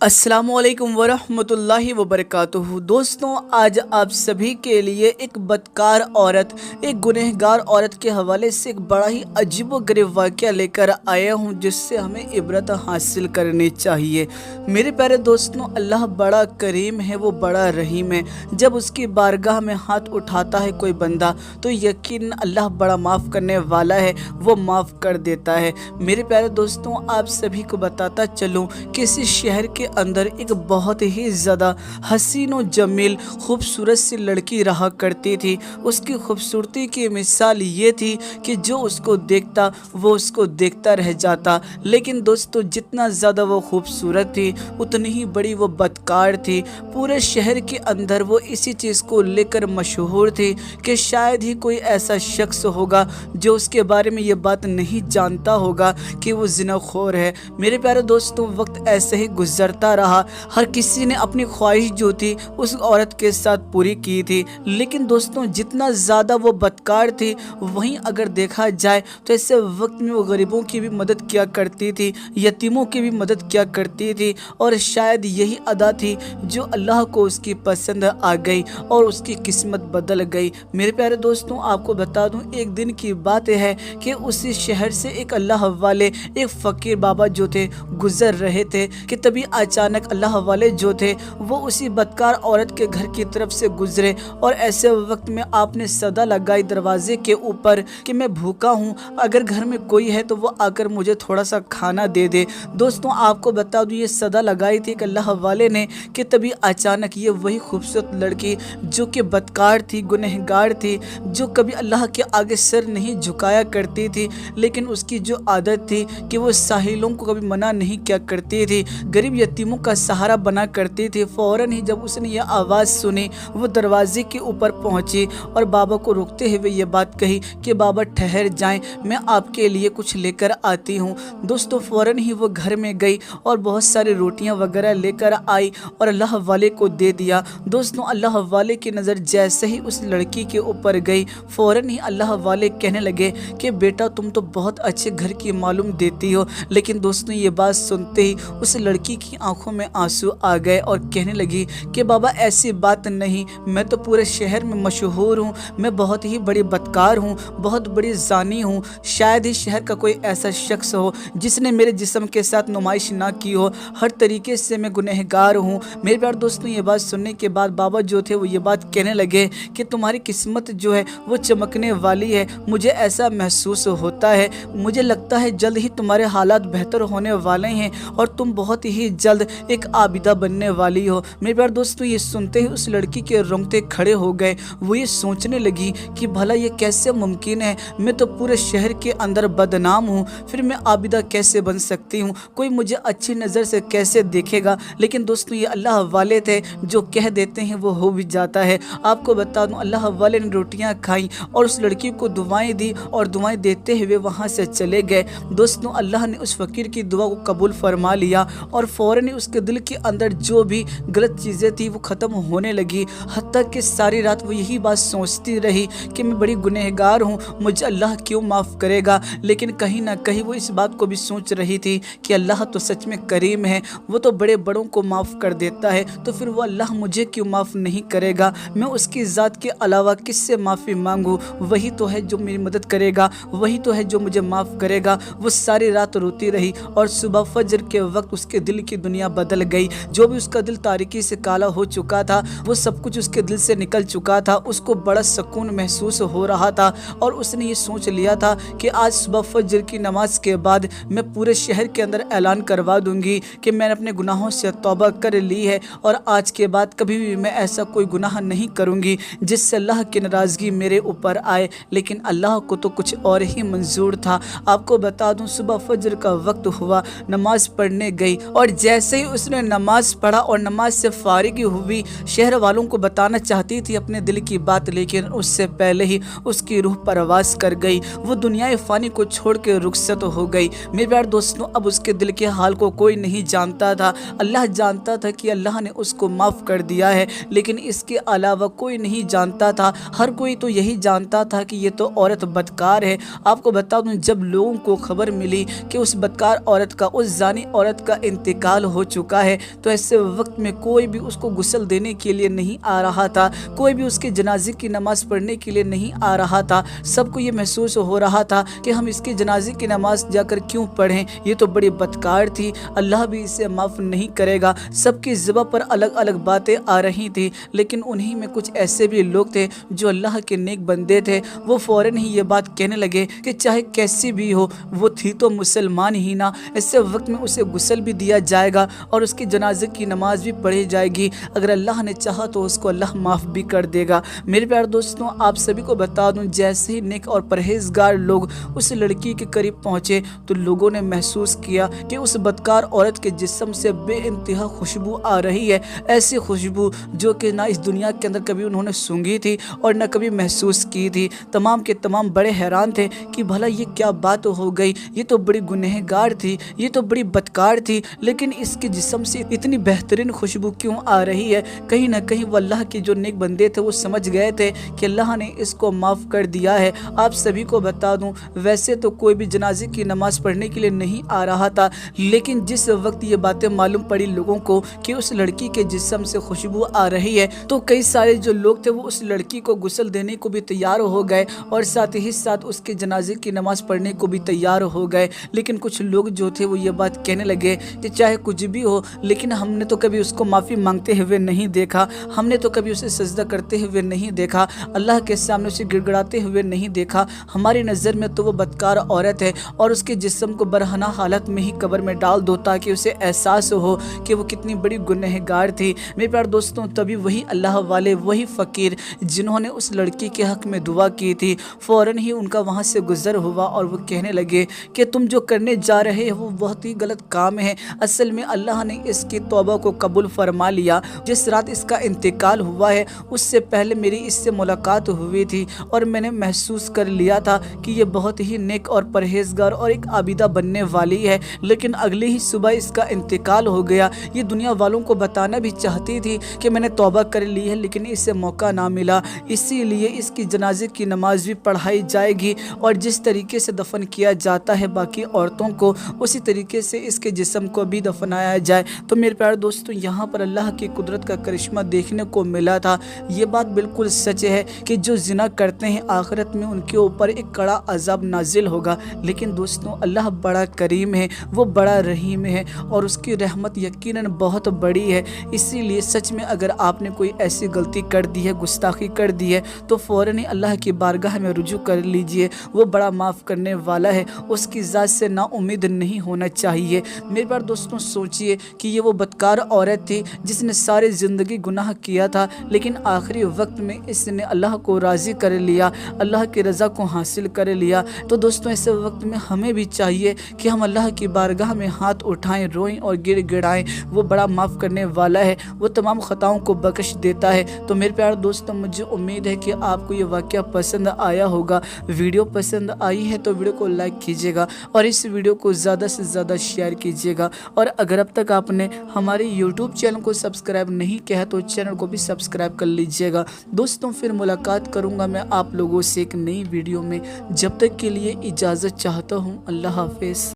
अस्सलामुअलैकुम वरहमतुल्लाहि वबरकातुहू। दोस्तों, आज आप सभी के लिए एक बदकार औरत, एक गुनहगार औरत के हवाले से एक बड़ा ही अजीबोगरीब वाक़या लेकर आया हूँ, जिससे हमें इबरत हासिल करनी चाहिए। मेरे प्यारे दोस्तों, अल्लाह बड़ा करीम है, वो बड़ा रहीम है। जब उसकी बारगाह में हाथ उठाता है कोई बंदा, तो यकीन अल्लाह बड़ा माफ़ करने वाला है, वो माफ़ कर देता है। मेरे प्यारे दोस्तों, आप सभी को बताता चलूँ, किसी शहर के अंदर एक बहुत ही ज़्यादा हसीन व जमील खूबसूरत सी लड़की रहा करती थी। उसकी खूबसूरती की मिसाल ये थी कि जो उसको देखता वो उसको देखता रह जाता। लेकिन दोस्तों, जितना ज़्यादा वो खूबसूरत थी, उतनी ही बड़ी वो बदकार थी। पूरे शहर के अंदर वो इसी चीज़ को लेकर मशहूर थी कि शायद ही कोई ऐसा शख्स होगा जो उसके बारे में ये बात नहीं जानता होगा कि वो ज़िनाखोर है। मेरे प्यारे दोस्तों, वक्त ऐसे ही गुजरता रहा। हर किसी ने अपनी ख्वाहिश जो थी उस औरत के साथ पूरी की थी। लेकिन दोस्तों, जितना ज़्यादा वो बदकार थी, वहीं अगर देखा जाए तो ऐसे वक्त में वो गरीबों की भी मदद किया करती थी, यतीमों की भी मदद किया करती थी। और शायद यही अदा थी जो अल्लाह को उसकी पसंद आ गई और उसकी किस्मत बदल गई। मेरे प्यारे दोस्तों, आपको बता दूं, एक दिन की बात है कि उसी शहर से एक अल्लाह वाले, एक फ़कीर बाबा जो थे, गुजर रहे थे कि तभी अचानक अल्लाह वाले जो थे वो उसी बदकार औरत के घर की तरफ से गुजरे। और ऐसे वक्त में आपने सदा लगाई दरवाजे के ऊपर कि मैं भूखा हूँ, अगर घर में कोई है तो वो आकर मुझे थोड़ा सा खाना दे दे। दोस्तों, आपको बता दूँ, ये सदा लगाई थी कि अल्लाह वाले ने, कि तभी अचानक ये वही खूबसूरत लड़की जो कि बदकार थी, गुनहगार थी, जो कभी अल्लाह के आगे सर नहीं झुकाया करती थी, लेकिन उसकी जो आदत थी कि वो साहिलों को कभी मना नहीं किया करती थी, गरीब यतीमों का सहारा बना करती थी। फ़ौरन ही जब उसने ये आवाज़ सुनी, वो दरवाजे के ऊपर पहुंची और बाबा को रोकते हुए ये बात कही कि बाबा ठहर जाएं, मैं आपके लिए कुछ लेकर आती हूँ। दोस्तों, फ़ौरन ही वो घर में गई और बहुत सारी रोटियां वगैरह लेकर आई और अल्लाह वाले को दे दिया। दोस्तों, अल्लाह वाले की नज़र जैसे ही उस लड़की के ऊपर गई, फ़ौरन ही अल्लाह वाले कहने लगे कि बेटा, तुम तो बहुत अच्छे घर की मालूम देती हो। लेकिन दोस्तों, ये बात सुनते ही उस लड़की की आंखों में आंसू आ गए और कहने लगी कि बाबा, ऐसी बात नहीं, मैं तो पूरे शहर में मशहूर हूँ, मैं बहुत ही बड़ी बदकार हूँ, बहुत बड़ी जानी हूँ। शायद ही शहर का कोई ऐसा शख्स हो जिसने मेरे जिस्म के साथ नुमाइश ना की हो। हर तरीके से मैं गुनहगार हूँ। मेरे प्यारे दोस्तों, ये बात सुनने के बाद बाबा जो थे वो ये बात कहने लगे कि तुम्हारी किस्मत जो है वो चमकने वाली है, मुझे ऐसा महसूस होता है। मुझे लगता है जल्द ही तुम्हारे हालात बेहतर होने वाले हैं और तुम बहुत ही जल्द एक आबिदा बनने वाली हो। मेरे प्यारे दोस्तों, ये सुनते ही उस लड़की के रोंगटे खड़े हो गए। वो ये सोचने लगी कि भला ये कैसे मुमकिन है, मैं तो पूरे शहर के अंदर बदनाम हूँ, फिर मैं आबिदा कैसे बन सकती हूँ, कोई मुझे अच्छी नज़र से कैसे देखेगा। लेकिन दोस्तों, ये अल्लाह वाले थे, जो कह देते हैं वो हो भी जाता है। आपको बता दूँ, अल्लाह वाले ने रोटियाँ खाई और उस लड़की को दुआएं दी और दुआएं देते हुए वहाँ से चले गए। दोस्तों, अल्लाह ने उस फ़कीर की दुआ को कबूल फरमा लिया और फ़ौरन ही उसके दिल के अंदर जो भी गलत चीज़ें थी वो ख़त्म होने लगी। हत्ता कि सारी रात वो यही बात सोचती रही कि मैं बड़ी गुनहगार हूँ, मुझे अल्लाह क्यों माफ़ करेगा। लेकिन कहीं ना कहीं वो इस बात को भी सोच रही थी कि अल्लाह तो सच में करीम है, वो तो बड़े बड़ों को माफ़ कर देता है, तो फिर वो अल्लाह मुझे क्यों माफ़ नहीं करेगा। मैं उसकी ज़ात के अलावा किससे माफ़ी मांगूँ, वही तो है जो मेरी मदद करेगा, वही तो है जो मुझे माफ़ करेगा। वो सारी रात रोती रही और सुबह फजर के वक्त उसके दिल की दुनिया बदल गई। जो भी उसका दिल तारीकी से काला हो चुका था, वो सब कुछ उसके दिल से निकल चुका था। उसको बड़ा सुकून महसूस हो रहा था और उसने ये सोच लिया था कि आज सुबह फजर की नमाज के बाद मैं पूरे शहर के अंदर ऐलान करवा दूंगी कि मैंने अपने गुनाहों से तौबा कर ली है और आज के बाद कभी भी मैं ऐसा कोई गुनाह नहीं करूंगी जिससे अल्लाह की नाराज़गी मेरे ऊपर आए। लेकिन अल्लाह को तो कुछ और ही मंजूर था। आपको बता दूं, सुबह फजर का वक्त हुआ, नमाज पढ़ने गई और जैसे ही उसने नमाज पढ़ा और नमाज से फारिग हुई, शहर वालों को बताना चाहती थी अपने दिल की बात, लेकिन उससे पहले ही उसकी रूह परवास कर गई। वो दुनिया फ़ानी को छोड़ के रुखसत हो गई। मेरे प्यारे दोस्तों, अब उसके दिल के हाल को कोई नहीं जानता था। अल्लाह जानता था कि अल्लाह ने उसको माफ़ कर दिया है, लेकिन इसके अलावा कोई नहीं जानता था। हर कोई तो यही जानता था कि ये तो औरत बदकार है। आपको बता दूं, जब लोगों को खबर मिली कि उस बदकार औरत का, उस जानी औरत का इंतकाल हो चुका है। तो ऐसे वक्त में कोई भी उसको गुस्ल देने के लिए नहीं आ रहा था, कोई भी उसके जनाजे की नमाज़ पढ़ने के लिए नहीं आ रहा था। सबको ये महसूस हो रहा था कि हम इसके जनाजे की नमाज़ जाकर क्यों पढ़ें, ये तो बड़ी बदकार थी, अल्लाह भी इसे माफ़ नहीं करेगा। सबकी ज़ुबान पर अलग अलग बातें आ रही थी, लेकिन उन्हीं में कुछ ऐसे भी लोग थे जो अल्लाह के नेक बंदे थे। वो फ़ौरन ही ये बात कहने लगे कि चाहे कैसी भी हो, वो थी तो मुसलमान ही ना, ऐसे वक्त में उसे गुस्ल भी दिया जाएगा और उसके जनाजे की नमाज़ भी पढ़ी जाएगी। अगर अल्लाह ने चाहा तो उसको अल्लाह माफ़ भी कर देगा। मेरे प्यारे दोस्तों, आप सभी को बता दूं, जैसे ही नेक और परहेजगार लोग उस लड़की के करीब पहुंचे तो लोगों ने महसूस किया कि उस बदकार औरत के जिस्म से बेइंतहा खुशबू आ रही है, ऐसी खुशबू जो कि ना इस दुनिया के अंदर कभी उन्होंने सूंघी थी और ना कभी महसूस की थी। तमाम के तमाम बड़े हैरान थे कि भला ये क्या बात हो गई, ये तो बड़ी गुनहगार थी, ये तो बड़ी बदकार थी, लेकिन इसके जिस्म से इतनी बेहतरीन खुशबू क्यों आ रही है। कहीं ना कहीं वो अल्लाह के जो नेक बंदे थे वो समझ गए थे कि अल्लाह ने इसको माफ़ कर दिया है। आप सभी को बता दूं, वैसे तो कोई भी जनाजे की नमाज़ पढ़ने के लिए नहीं आ रहा था, लेकिन जिस वक्त ये बातें मालूम पड़ी लोगों को कि उस लड़की के जिस्म से खुशबू आ रही है, तो कई सारे जो लोग थे वो उस लड़की को गुस्ल देने को भी तैयार हो गए और साथ ही साथ उसके जनाजे की नमाज़ पढ़ने को भी तैयार हो गए। लेकिन कुछ लोग जो थे वो ये बात कहने लगे कि चाहे कुछ भी हो, लेकिन हमने तो कभी उसको माफ़ी मांगते हुए नहीं देखा, हमने तो कभी उसे सजदा करते हुए नहीं देखा, अल्लाह के सामने उसे गिड़गिड़ाते हुए नहीं देखा। हमारी नज़र में तो वो बदकार औरत है और उसके जिस्म को बरहना हालत में ही कब्र में डाल दो ताकि उसे एहसास हो कि वो कितनी बड़ी गुनहगार थी। मेरे प्यारे दोस्तों, तभी वही अल्लाह वाले, वही फ़कीर जिन्होंने उस लड़की के हक़ में दुआ की थी, फ़ौरन ही उनका वहाँ से गुज़र हुआ और वो कहने लगे कि तुम जो करने जा रहे हो वो बहुत ही गलत काम है। असल में अल्लाह ने इसकी तौबा को कबूल फरमा लिया। जिस रात इसका इंतकाल हुआ है उससे पहले मेरी इससे मुलाकात हुई थी और मैंने महसूस कर लिया था कि ये बहुत ही नेक और परहेजगार और एक आबिदा बनने वाली है, लेकिन अगली ही सुबह इसका इंतकाल हो गया। ये दुनिया वालों को बताना भी चाहती थी कि मैंने तौबा कर ली है, लेकिन इसे मौका ना मिला, इसीलिए इसकी जनाजे की नमाज भी पढ़ाई जाएगी और जिस तरीके से दफन किया जाता है बाकी औरतों को, उसी तरीके से इसके जिस्म को भी दफनाया जाए। तो मेरे प्यारे दोस्तों, यहाँ पर अल्लाह की कुदरत का करिश्मा देखने को मिला था। ये बात बिल्कुल सच है कि जो जिना करते हैं आखिरत में उनके ऊपर एक कड़ा अज़ाब नाजिल होगा, लेकिन दोस्तों अल्लाह बड़ा करीम है, वो बड़ा रहीम है और उसकी रहमत यकीनन बहुत बड़ी है। इसीलिए सच में अगर आपने कोई ऐसी गलती कर दी है, गुस्ताखी कर दी है, तो फ़ौरन ही अल्लाह की बारगाह में रुजू कर लीजिए, वो बड़ा माफ़ करने वाला है, उसकी ज़ात से ना उम्मीद नहीं होना चाहिए। मेरे प्यारे दोस्तों, सोचिए कि ये वो बदकार औरत थी जिसने सारी ज़िंदगी गुनाह किया था, लेकिन आखिरी वक्त में इसने अल्लाह को राज़ी कर लिया, अल्लाह की रज़ा को हासिल कर लिया। तो दोस्तों ऐसे वक्त में हमें भी चाहिए कि हम अल्लाह की बारगाह में हाथ उठाएं, रोएं और गिड़गिड़ाएं। वो बड़ा माफ़ करने वाला है, वो तमाम ख़ताओं को बख्श देता है। तो मेरे प्यारे दोस्तों, मुझे उम्मीद है कि आपको ये वाक़या पसंद आया होगा। वीडियो पसंद आई है तो वीडियो को लाइक कीजिएगा और इस वीडियो को ज़्यादा से ज़्यादा शेयर कीजिएगा। और अगर अब तक आपने हमारे YouTube चैनल को सब्सक्राइब नहीं किया है तो चैनल को भी सब्सक्राइब कर लीजिएगा। दोस्तों फिर मुलाकात करूँगा मैं आप लोगों से एक नई वीडियो में। जब तक के लिए इजाज़त चाहता हूँ। अल्लाह हाफिज़।